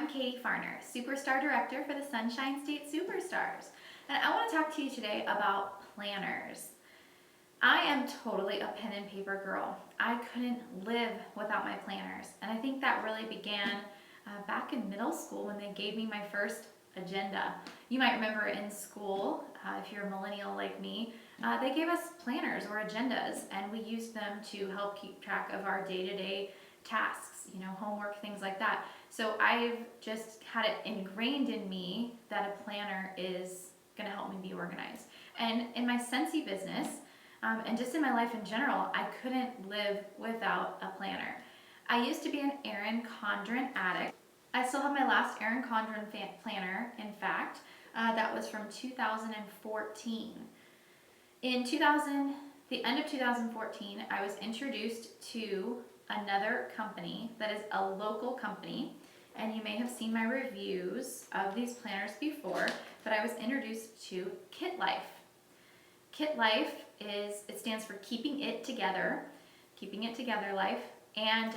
I'm Katie Farner, Superstar Director for the Sunshine State Superstars, and I want to talk to you today about planners. I am totally a pen and paper girl. I couldn't live without my planners, and I think that really began back in middle school when they gave me my first agenda. You might remember in school, if you're a millennial like me, they gave us planners or agendas, and we used them to help keep track of our day-to-day tasks, homework, things like that. So I've just had it ingrained in me that a planner is going to help me be organized. And in my Scentsy business, and just in my life in general, I couldn't live without a planner. I used to be an Erin Condren addict. I still have my last Erin Condren planner, in fact. That was from 2014. In the end of 2014, I was introduced to another company that is a local company, and you may have seen my reviews of these planners before, but I was introduced to Kit Life. Kit Life it stands for Keeping It Together Life, and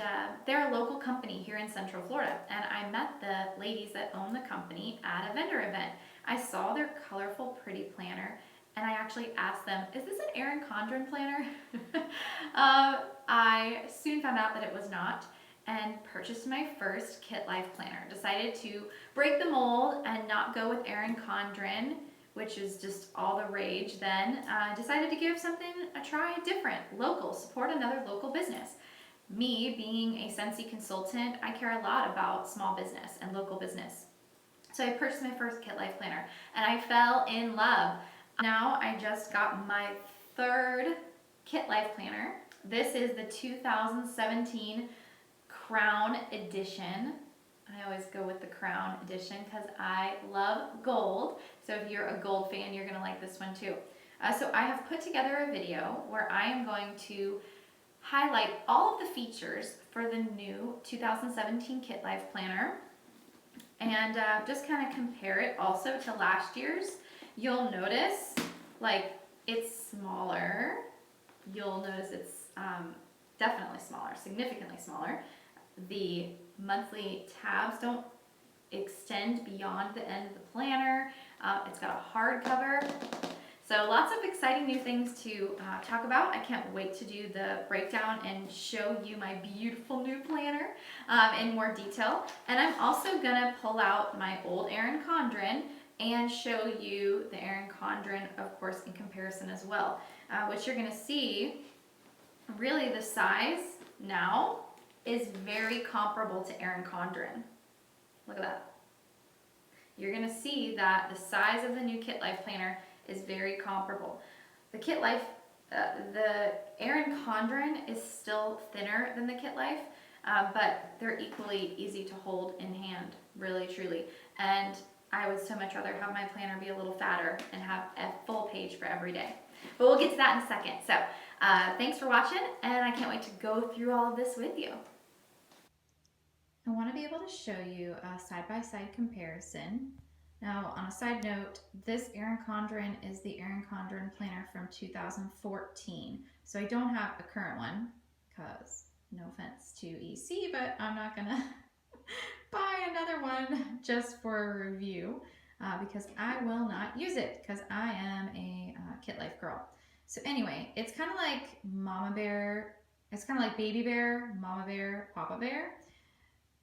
they're a local company here in Central Florida, and I met the ladies that own the company at a vendor event. I saw their colorful, pretty planner, and I actually asked them, is this an Erin Condren planner? I soon found out that it was not, and purchased my first Kit Life planner. Decided to break the mold and not go with Erin Condren, which is just all the rage then. Decided to give something a try, different, local, support another local business. Me, being a Scentsy consultant, I care a lot about small business and local business. So I purchased my first Kit Life planner, and I fell in love. Now I just got my third Kit Life planner. This is the 2017 Crown Edition. I always go with the Crown Edition because I love gold. So if you're a gold fan, you're going to like this one too. So I have put together a video where I am going to highlight all of the features for the new 2017 Kit Life planner, and just kind of compare it also to last year's. You'll notice it's smaller. You'll notice it's definitely smaller, significantly smaller. The monthly tabs don't extend beyond the end of the planner. It's got a hardcover. So lots of exciting new things to talk about. I can't wait to do the breakdown and show you my beautiful new planner in more detail. And I'm also gonna pull out my old Erin Condren and show you the Erin Condren, of course, in comparison as well. What you're gonna see, really the size now is very comparable to Erin Condren. Look at that. You're gonna see that the size of the new Kit Life planner is very comparable. The Kit Life, the Erin Condren is still thinner than the Kit Life, but they're equally easy to hold in hand, really, truly. And I would so much rather have my planner be a little fatter and have a full page for every day. But we'll get to that in a second. So thanks for watching, and I can't wait to go through all of this with you. I want to be able to show you a side-by-side comparison. Now, on a side note, this Erin Condren is the Erin Condren planner from 2014. So I don't have a current one, because no offense to EC, but I'm not gonna buy another one just for a review because I will not use it because I am a Kit Life girl. So anyway, it's kind of like Mama Bear, it's kind of like Baby Bear, Mama Bear, Papa Bear.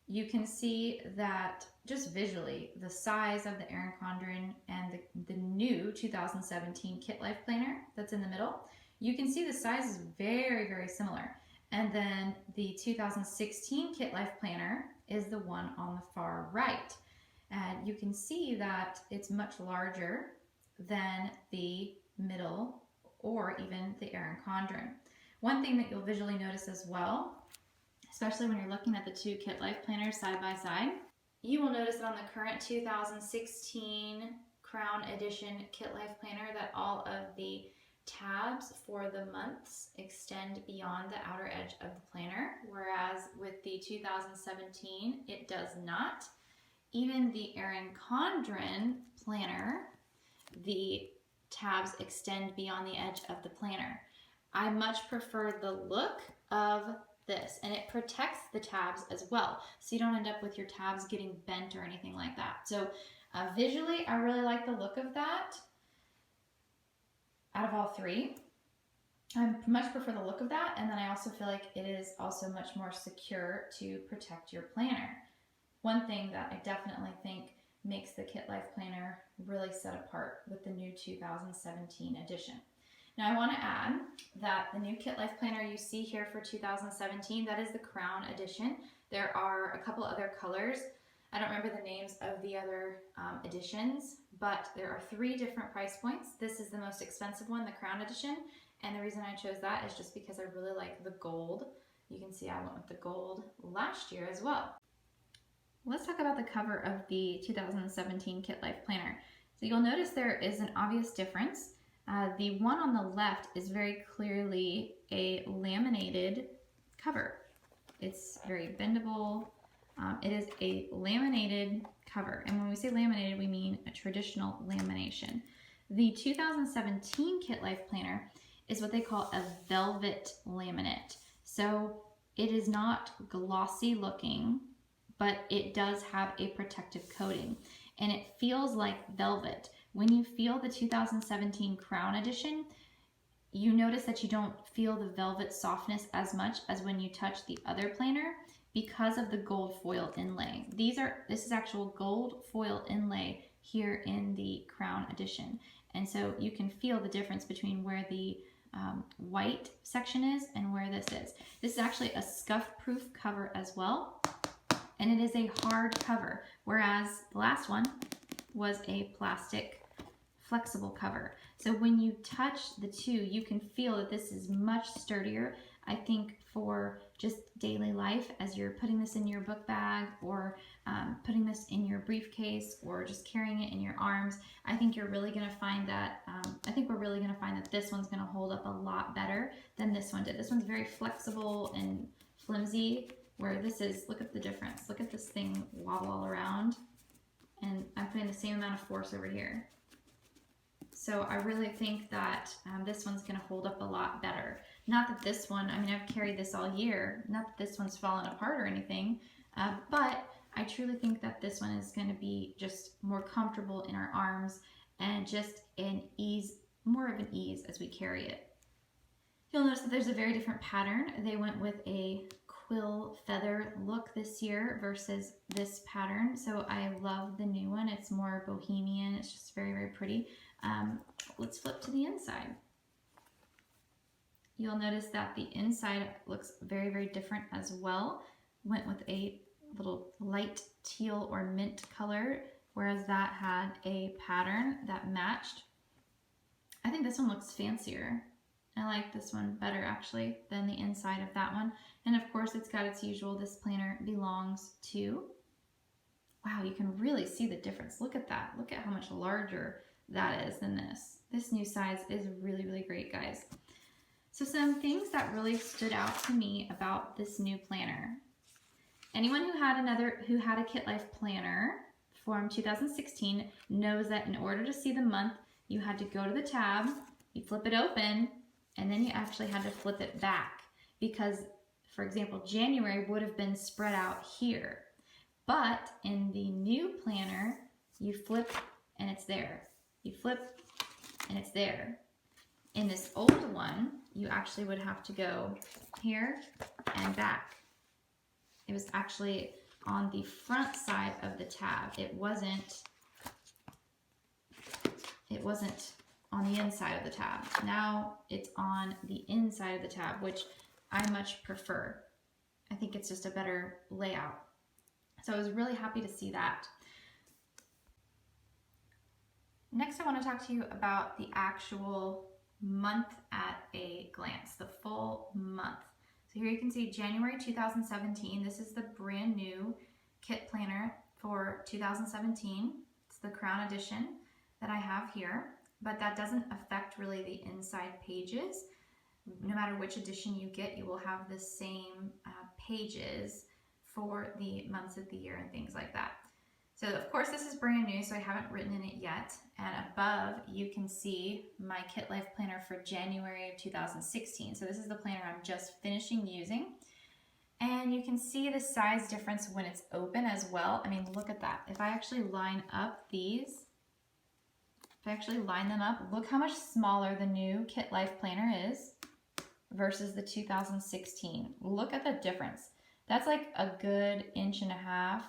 You can see that just visually, the size of the Erin Condren and the new 2017 Kit Life planner that's in the middle, you can see the size is very, very similar. And then the 2016 Kit Life planner is the one on the far right. And you can see that it's much larger than the middle or even the Erin Condren. One thing that you'll visually notice as well, especially when you're looking at the two Kit Life planners side by side, you will notice that on the current 2016 Crown Edition Kit Life planner that all of the tabs for the months extend beyond the outer edge of the planner, whereas with the 2017 it does not. Even the Erin Condren planner, the tabs extend beyond the edge of the planner. I much prefer the look of this, and it protects the tabs as well, so you don't end up with your tabs getting bent or anything like that. So visually, I really like the look of that. Out of all three, I much prefer the look of that, and then I also feel like it is also much more secure to protect your planner. One thing that I definitely think makes the Kit Life Planner really set apart with the new 2017 edition. Now I want to add that the new Kit Life Planner you see here for 2017, that is the Crown Edition. There are a couple other colors. I don't remember the names of the other editions, but there are 3 different price points. This is the most expensive one, the Crown Edition, and the reason I chose that is just because I really like the gold. You can see I went with the gold last year as well. Let's talk about the cover of the 2017 Kit Life Planner. So you'll notice there is an obvious difference. The one on the left is very clearly a laminated cover. It's very bendable. It is a laminated cover, and when we say laminated, we mean a traditional lamination. The 2017 Kit Life Planner is what they call a velvet laminate. So it is not glossy looking, but it does have a protective coating, and it feels like velvet. When you feel the 2017 Crown Edition, you notice that you don't feel the velvet softness as much as when you touch the other planner because of the gold foil inlay. This is actual gold foil inlay here in the Crown Edition. And so you can feel the difference between where the white section is and where this is. This is actually a scuff-proof cover as well, and it is a hard cover, whereas the last one was a plastic flexible cover. So when you touch the two, you can feel that this is much sturdier. I think for just daily life, as you're putting this in your book bag or putting this in your briefcase or just carrying it in your arms, I think you're really going to find that, I think we're really going to find that this one's going to hold up a lot better than this one did. This one's very flexible and flimsy, where this is, look at the difference. Look at this thing wobble all around, and I'm putting the same amount of force over here. So I really think that this one's going to hold up a lot better. Not that this one, I mean, I've carried this all year, not that this one's fallen apart or anything, but I truly think that this one is going to be just more comfortable in our arms and just an ease, more of an ease as we carry it. You'll notice that there's a very different pattern. They went with a quill feather look this year versus this pattern. So I love the new one. It's more bohemian. It's just very, very pretty. Let's flip to the inside. You'll notice that the inside looks very, very different as well. Went with a little light teal or mint color, whereas that had a pattern that matched. I think this one looks fancier. I like this one better actually than the inside of that one. And of course it's got its usual, this planner belongs to. Wow, you can really see the difference. Look at that. Look at how much larger that is than this. This new size is really, really great, guys. So some things that really stood out to me about this new planner. Anyone who had a Kit Life planner from 2016 knows that in order to see the month, you had to go to the tab, you flip it open, and then you actually had to flip it back because, for example, January would have been spread out here. But in the new planner, you flip and it's there. You flip and it's there. In this old one, you actually would have to go here and back. It was actually on the front side of the tab. It wasn't on the inside of the tab. Now it's on the inside of the tab, which I much prefer. I think it's just a better layout. So I was really happy to see that. Next, I want to talk to you about the actual month at a glance, the full month. So here you can see January 2017. This is the brand new kit planner for 2017. It's the Crown Edition that I have here, but that doesn't affect really the inside pages. No matter which edition you get, you will have the same pages for the months of the year and things like that. So of course this is brand new, so I haven't written in it yet. And above you can see my Kit Life planner for January of 2016. So this is the planner I'm just finishing using. And you can see the size difference when it's open as well. I mean, look at that. If I actually line up these, if I actually line them up, look how much smaller the new Kit Life Planner is versus the 2016. Look at the difference. That's like a good 1.5 inches,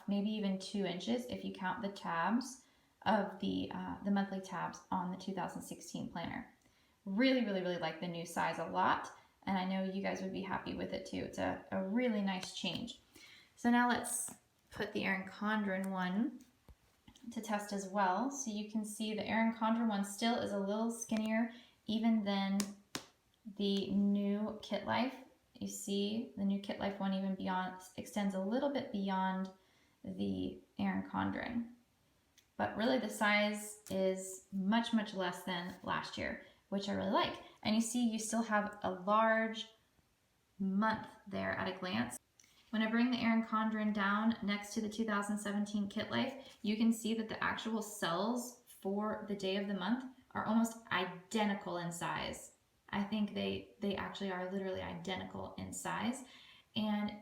maybe even 2 inches if you count the tabs of the monthly tabs on the 2016 planner. Really, really, really like the new size a lot, and I know you guys would be happy with it too. It's a really nice change. So now let's put the Erin Condren one to test as well. So you can see the Erin Condren one still is a little skinnier even than the new Kit Life. You see the new Kit Life one even beyond extends a little bit beyond the Erin Condren. But really the size is much, much less than last year, which I really like. And you see you still have a large month there at a glance. When I bring the Erin Condren down next to the 2017 Kit Life, you can see that the actual cells for the day of the month are almost identical in size. I think they actually are literally identical in size. And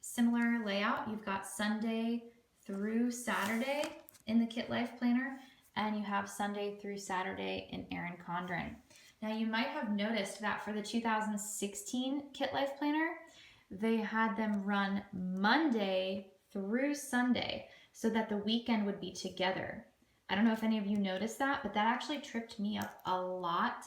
similar layout, you've got Sunday through Saturday in the Kit Life Planner, and you have Sunday through Saturday in Erin Condren. Now you might have noticed that for the 2016 Kit Life Planner, they had them run Monday through Sunday so that the weekend would be together. I don't know if any of you noticed that, but that actually tripped me up a lot.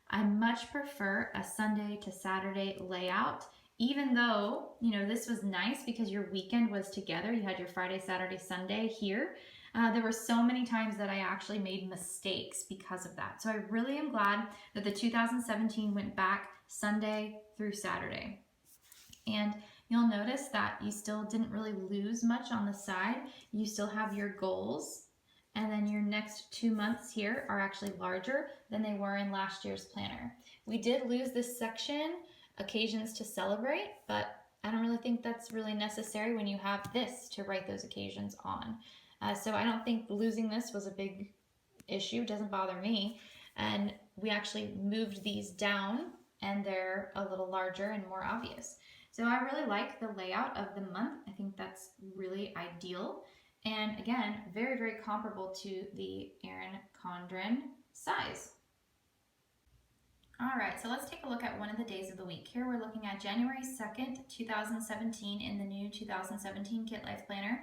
I much prefer a Sunday to Saturday layout, even though, you know, this was nice because your weekend was together. You had your Friday, Saturday, Sunday here. There were so many times that I actually made mistakes because of that. So I really am glad that the 2017 went back Sunday through Saturday. And you'll notice that you still didn't really lose much on the side. You still have your goals, and then your next 2 months here are actually larger than they were in last year's planner. We did lose this section, occasions to celebrate, but I don't really think that's really necessary when you have this to write those occasions on. So I don't think losing this was a big issue. It doesn't bother me. And we actually moved these down, and they're a little larger and more obvious. So I really like the layout of the month. I think that's really ideal. And again, very, very comparable to the Erin Condren size. All right, so let's take a look at one of the days of the week. Here we're looking at January 2nd, 2017 in the new 2017 Kit Life Planner.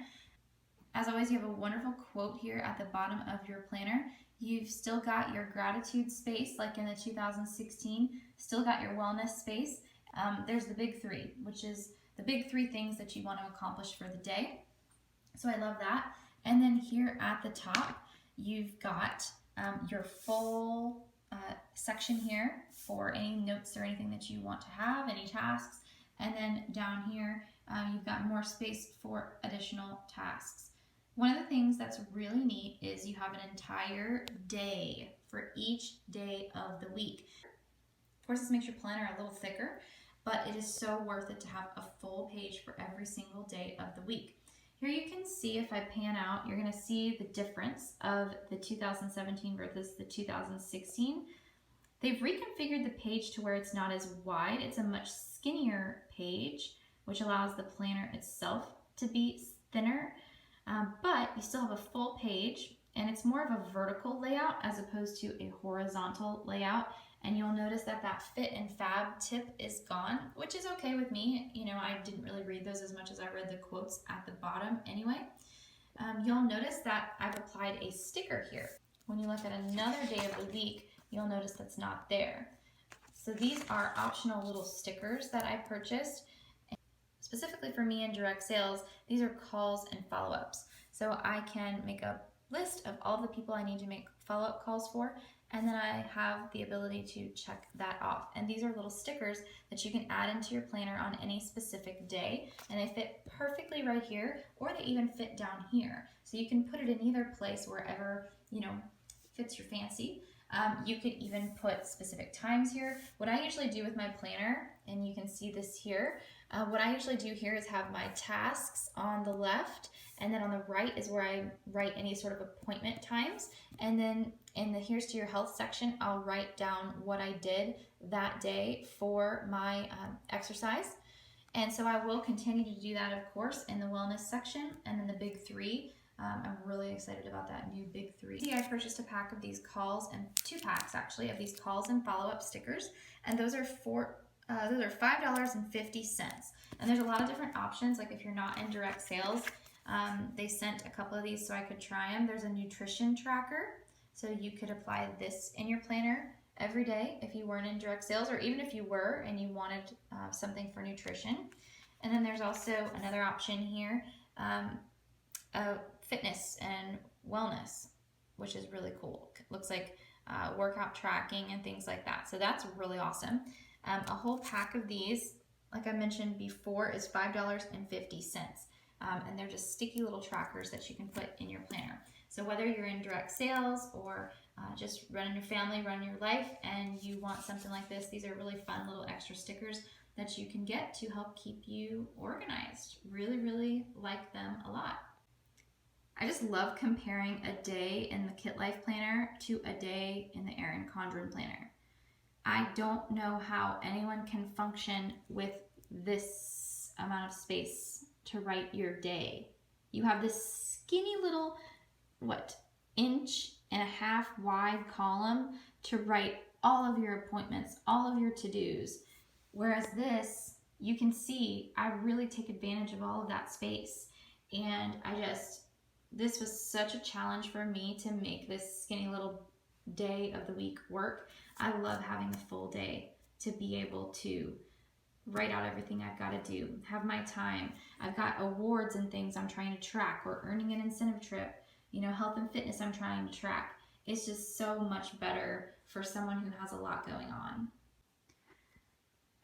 As always, you have a wonderful quote here at the bottom of your planner. You've still got your gratitude space like in the 2016, still got your wellness space. There's the big three, which is the big 3 things that you want to accomplish for the day. So I love that. And then here at the top, you've got your full section here for any notes or anything that you want to have, any tasks. And then down here, you've got more space for additional tasks. One of the things that's really neat is you have an entire day for each day of the week. Of course, this makes your planner a little thicker, but it is so worth it to have a full page for every single day of the week. Here you can see, if I pan out, you're going to see the difference of the 2017 versus the 2016. They've reconfigured the page to where it's not as wide. It's a much skinnier page, which allows the planner itself to be thinner. But you still have a full page, and it's more of a vertical layout as opposed to a horizontal layout. And you'll notice that that fit and fab tip is gone, which is okay with me. You know, I didn't really read those as much as I read the quotes at the bottom anyway. You'll notice that I've applied a sticker here. When you look at another day of the week, you'll notice that's not there. So these are optional little stickers that I purchased. Specifically for me in direct sales, these are calls and follow-ups. So I can make a list of all the people I need to make follow-up calls for, and then I have the ability to check that off. And these are little stickers that you can add into your planner on any specific day, and they fit perfectly right here, or they even fit down here. So you can put it in either place, wherever, you know, fits your fancy. You could even put specific times here. What I usually do with my planner, and you can see this here, what I usually do here is have my tasks on the left, and then on the right is where I write any sort of appointment times. And then in the Here's to Your Health section, I'll write down what I did that day for my exercise. And so I will continue to do that, of course, in the wellness section. And then the big three, I'm really excited about that new big three. See, I purchased a pack of these calls, and 2 packs actually of these calls and follow-up stickers, and those are $5.50. And there's a lot of different options. Like if you're not in direct sales, they sent a couple of these so I could try them. There's a nutrition tracker, so you could apply this in your planner every day if you weren't in direct sales, or even if you were and you wanted something for nutrition. And then there's also another option here, fitness and wellness, which is really cool. It looks like workout tracking and things like that. So that's really awesome. A whole pack of these, like I mentioned before, is $5.50. And they're just sticky little trackers that you can put in your planner. So whether you're in direct sales or just running your family, running your life, and you want something like this, these are really fun little extra stickers that you can get to help keep you organized. Really, really like them a lot. I just love comparing a day in the Kit Life Planner to a day in the Erin Condren Planner. I don't know how anyone can function with this amount of space to write your day. You have this skinny little, inch and a half wide column to write all of your appointments, all of your to-dos. Whereas this, you can see I really take advantage of all of that space. And this was such a challenge for me to make this skinny little day of the week work. I love having a full day to be able to write out everything I've got to do, have my time. I've got awards and things I'm trying to track, or earning an incentive trip, health and fitness I'm trying to track. It's just so much better for someone who has a lot going on.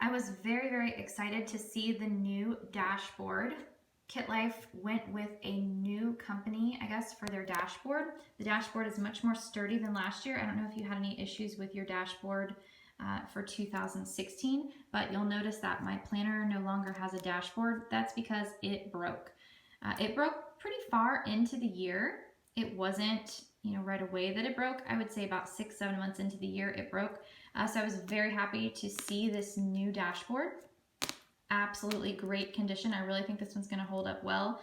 I was very, very excited to see the new dashboard. Kit Life went with a new company, I guess, for their dashboard. The dashboard is much more sturdy than last year. I don't know if you had any issues with your dashboard for 2016, but you'll notice that my planner no longer has a dashboard. That's because it broke. It broke pretty far into the year. It wasn't, right away that it broke. I would say about 6-7 months into the year it broke. So I was very happy to see this new dashboard. Absolutely great condition. I really think this one's going to hold up well.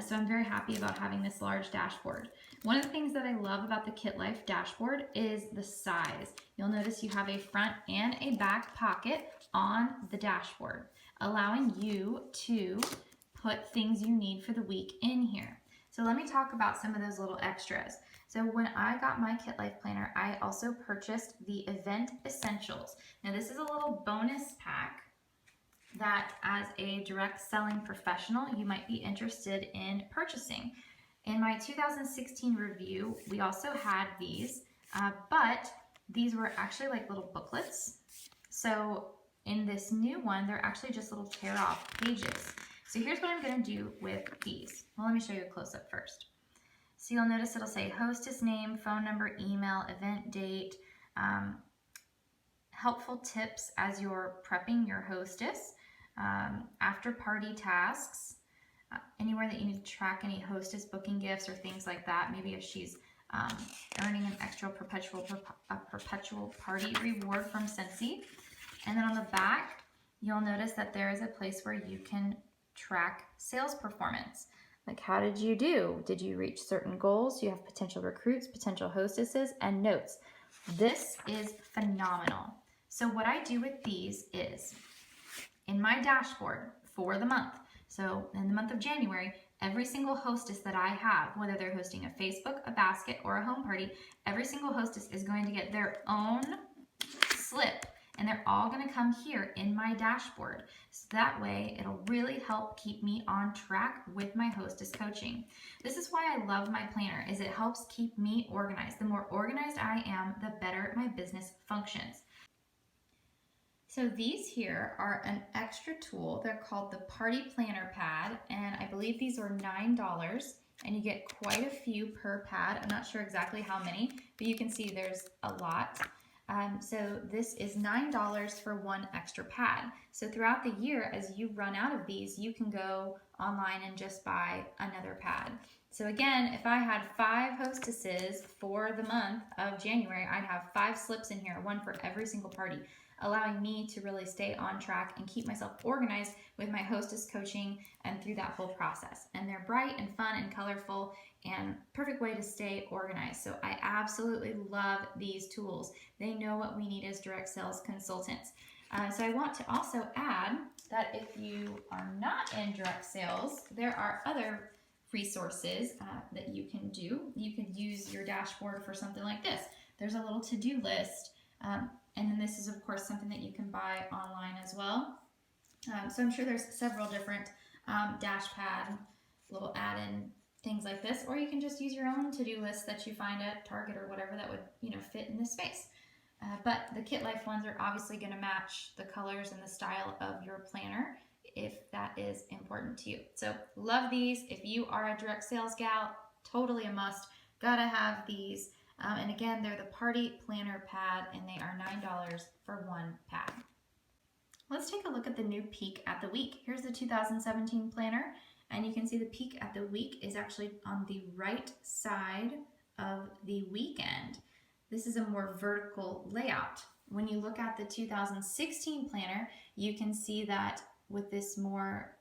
So I'm very happy about having this large dashboard. One of the things that I love about the Kit Life dashboard is the size. You'll notice you have a front and a back pocket on the dashboard, allowing you to put things you need for the week in here. So let me talk about some of those little extras. So when I got my Kit Life Planner, I also purchased the Event Essentials. Now this is a little bonus pack that as a direct selling professional, you might be interested in purchasing. In my 2016 review, we also had these, but these were actually like little booklets. So in this new one, they're actually just little tear off pages. So here's what I'm gonna do with these. Well, let me show you a close up first. So you'll notice it'll say hostess name, phone number, email, event date, helpful tips as you're prepping your hostess, after party tasks, anywhere that you need to track any hostess booking gifts or things like that. Maybe if she's earning an extra perpetual party reward from Scentsy. And then on the back, you'll notice that there is a place where you can track sales performance. Like, how did you do? Did you reach certain goals? You have potential recruits, potential hostesses, and notes. This is phenomenal. So what I do with these is, in my dashboard for the month, so in the month of January, every single hostess that I have, whether they're hosting a Facebook, a basket, or a home party, every single hostess is going to get their own slip, and they're all going to come here in my dashboard. So that way, it'll really help keep me on track with my hostess coaching. This is why I love my planner, is it helps keep me organized. The more organized I am, the better my business functions. So these here are an extra tool. They're called the Party Planner Pad, and I believe these are $9, and you get quite a few per pad. I'm not sure exactly how many, but you can see there's a lot. So this is $9 for one extra pad. So throughout the year, as you run out of these, you can go online and just buy another pad. So again, if I had 5 hostesses for the month of January, I'd have 5 slips in here, one for every single party. allowing me to really stay on track and keep myself organized with my hostess coaching and through that whole process. And they're bright and fun and colorful and perfect way to stay organized. So I absolutely love these tools. They know what we need as direct sales consultants. So I want to also add that if you are not in direct sales, there are other resources that you can do. You could use your dashboard for something like this. There's a little to-do list, and then this is of course something that you can buy online as well. So I'm sure there's several different dash pad, little add-in things like this, or you can just use your own to-do list that you find at Target or whatever that would fit in this space. But the Kit Life ones are obviously going to match the colors and the style of your planner if that is important to you. So love these. If you are a direct sales gal, totally a must. Gotta have these. And again, they're the Party Planner Pad, and they are $9 for one pad. Let's take a look at the new peek at the week. Here's the 2017 planner, and you can see the peek at the week is actually on the right side of the weekend. This is a more vertical layout. When you look at the 2016 planner, you can see that with this more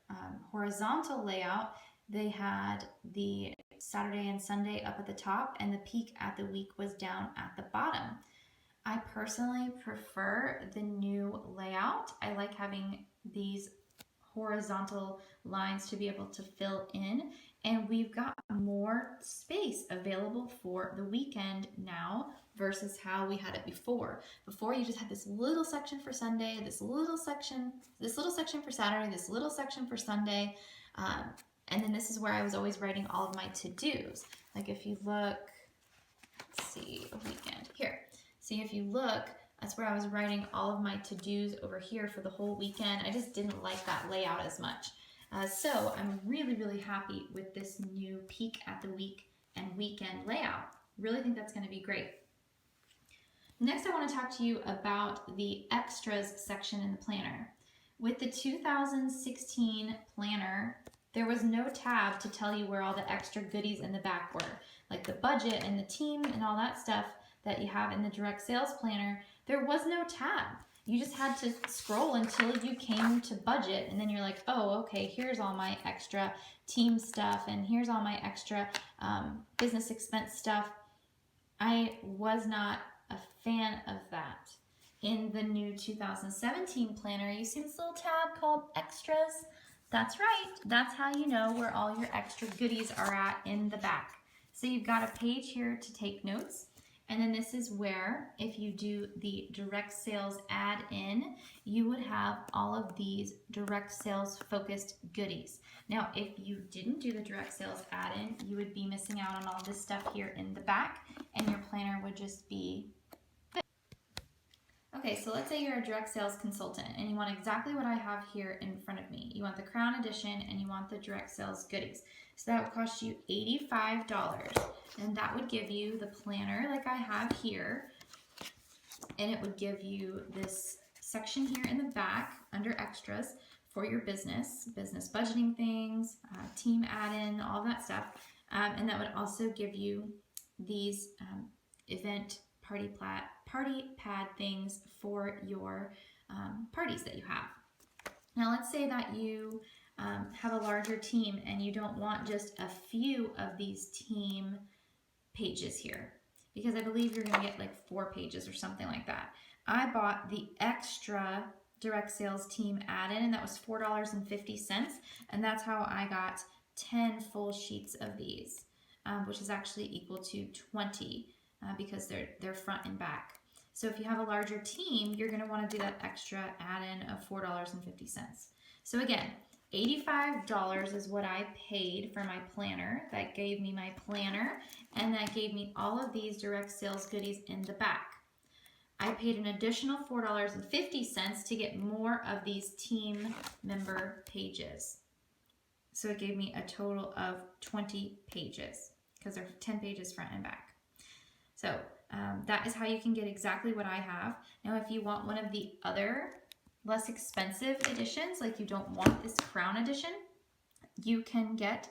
horizontal layout, they had the Saturday and Sunday up at the top, and the peek at the week was down at the bottom. I personally prefer the new layout. I like having these horizontal lines to be able to fill in, and we've got more space available for the weekend now versus how we had it before. Before, you just had this little section for Sunday, this little section for Saturday, this little section for Sunday, and then this is where I was always writing all of my to-dos. Like if you look, let's see, a weekend here. See, if you look, that's where I was writing all of my to-dos over here for the whole weekend. I just didn't like that layout as much. So I'm really, really happy with this new peek at the week and weekend layout. Really think that's going to be great. Next, I want to talk to you about the extras section in the planner. With the 2016 planner, there was no tab to tell you where all the extra goodies in the back were, like the budget and the team and all that stuff that you have in the direct sales planner. There was no tab. You just had to scroll until you came to budget, and then you're like, oh, okay, here's all my extra team stuff, and here's all my extra business expense stuff. I was not a fan of that. In the new 2017 planner, you see this little tab called Extras. That's right. That's how you know where all your extra goodies are at in the back. So you've got a page here to take notes. And then this is where, if you do the direct sales add-in, you would have all of these direct sales focused goodies. Now, if you didn't do the direct sales add-in, you would be missing out on all this stuff here in the back, and your planner would just be this. Okay, so let's say you're a direct sales consultant and you want exactly what I have here in front of me. You want the Crown Edition and you want the direct sales goodies. So that would cost you $85, and that would give you the planner like I have here, and it would give you this section here in the back under extras for your business budgeting things, team add-in, all that stuff, and that would also give you these event party pad things for your parties that you have. Now let's say that you have a larger team and you don't want just a few of these team pages here, because I believe you're going to get like 4 pages or something like that. I bought the extra direct sales team add-in, and that was $4.50, and that's how I got 10 full sheets of these, which is actually equal to 20 because they're front and back. So if you have a larger team, you're going to want to do that extra add-in of $4.50. So again, $85 is what I paid for my planner. That gave me my planner, and that gave me all of these direct sales goodies in the back. I paid an additional $4.50 to get more of these team member pages. So it gave me a total of 20 pages because they're 10 pages front and back. So that is how you can get exactly what I have. Now, if you want one of the other less expensive editions, like you don't want this Crown Edition, you can get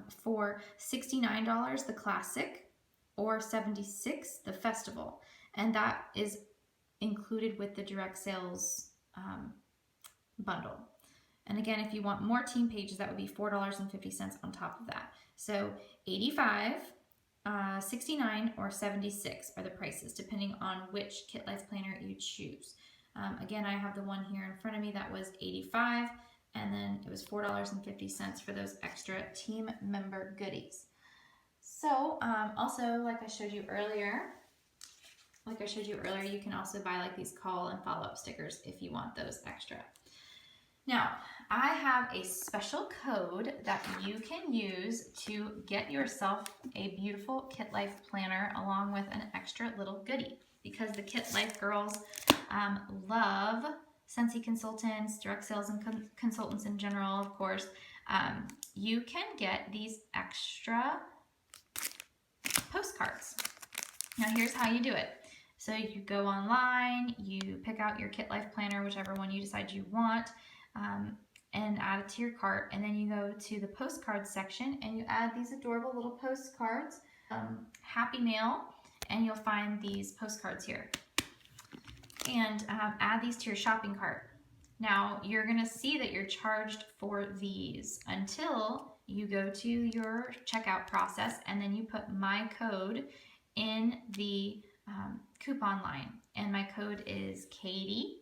for $69 the Classic or $76 the Festival, and that is included with the direct sales bundle. And again, if you want more team pages, that would be $4.50 on top of that. So $85, $69, or $76 are the prices, depending on which Kit Life Planner you choose. Again, I have the one here in front of me that was $85, and then it was $4.50 for those extra team member goodies. So also, like I showed you earlier, you can also buy like these call and follow-up stickers if you want those extra. Now, I have a special code that you can use to get yourself a beautiful Kit Life planner along with an extra little goodie, because the Kit Life girls love Scentsy consultants, direct sales and consultants in general, of course. You can get these extra postcards. Now here's how you do it. So you go online, you pick out your Kit Life planner, whichever one you decide you want, and add it to your cart, and then you go to the postcards section and you add these adorable little postcards, Happy Mail, and you'll find these postcards here. And add these to your shopping cart. Now you're gonna see that you're charged for these until you go to your checkout process, and then you put my code in the coupon line, and my code is Katie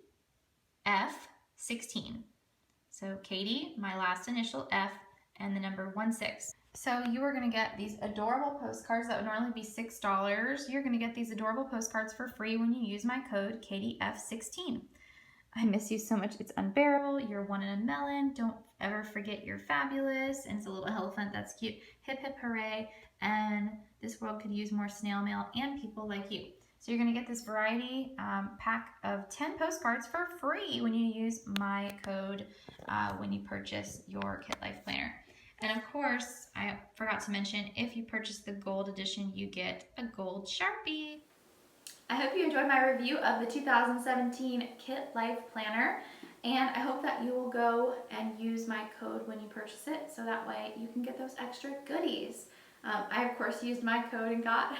F16. So Katie, my last initial F, and the number 16. So you are going to get these adorable postcards that would normally be $6. You're going to get these adorable postcards for free when you use my code KatieF16. I miss you so much. It's unbearable. You're one in a melon. Don't ever forget you're fabulous. And it's a little elephant. That's cute. Hip hip hooray. And this world could use more snail mail and people like you. So you're going to get this variety pack of 10 postcards for free when you use my code when you purchase your Kit Life planner. And of course, I forgot to mention, if you purchase the gold edition, you get a gold Sharpie. I hope you enjoyed my review of the 2017 Kit Life planner, and I hope that you will go and use my code when you purchase it, so that way you can get those extra goodies. I, of course, used my code and got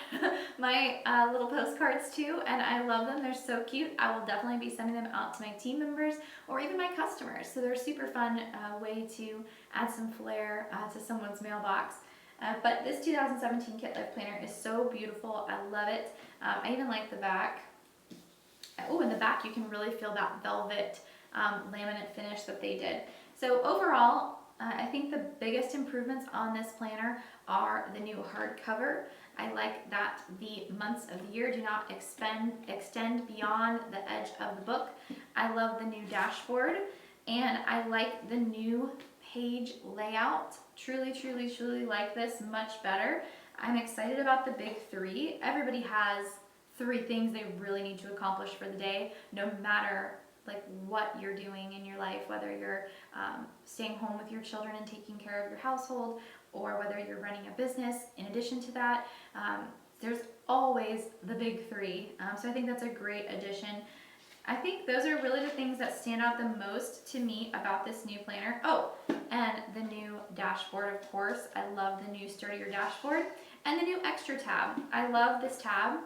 my little postcards too, and I love them. They're so cute. I will definitely be sending them out to my team members or even my customers. So they're a super fun way to add some flair to someone's mailbox. But this 2017 Kit Life planner is so beautiful. I love it. I even like the back. Oh, in the back you can really feel that velvet laminate finish that they did. So overall, I think the biggest improvements on this planner are the new hardcover. I like that the months of the year do not extend beyond the edge of the book. I love the new dashboard, and I like the new page layout. Truly, truly, truly like this much better. I'm excited about the big three. Everybody has 3 things they really need to accomplish for the day, no matter like what you're doing in your life, whether you're staying home with your children and taking care of your household, or whether you're running a business. In addition to that, there's always the big 3. So I think that's a great addition. I think those are really the things that stand out the most to me about this new planner. Oh, and the new dashboard, of course. I love the new sturdier dashboard, and the new extra tab. I love this tab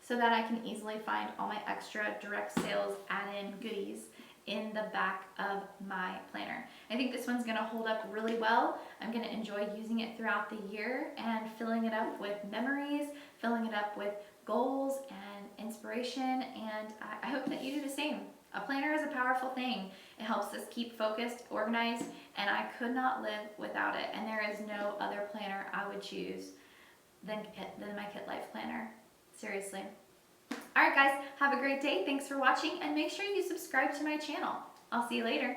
so that I can easily find all my extra direct sales add-in goodies in the back of my planner. I think this one's gonna hold up really well. I'm gonna enjoy using it throughout the year and filling it up with memories, filling it up with goals and inspiration, and I hope that you do the same. A planner is a powerful thing. It helps us keep focused, organized, and I could not live without it. And there is no other planner I would choose than my Kit Life planner. Seriously. Alright guys, have a great day. Thanks for watching, and make sure you subscribe to my channel. I'll see you later.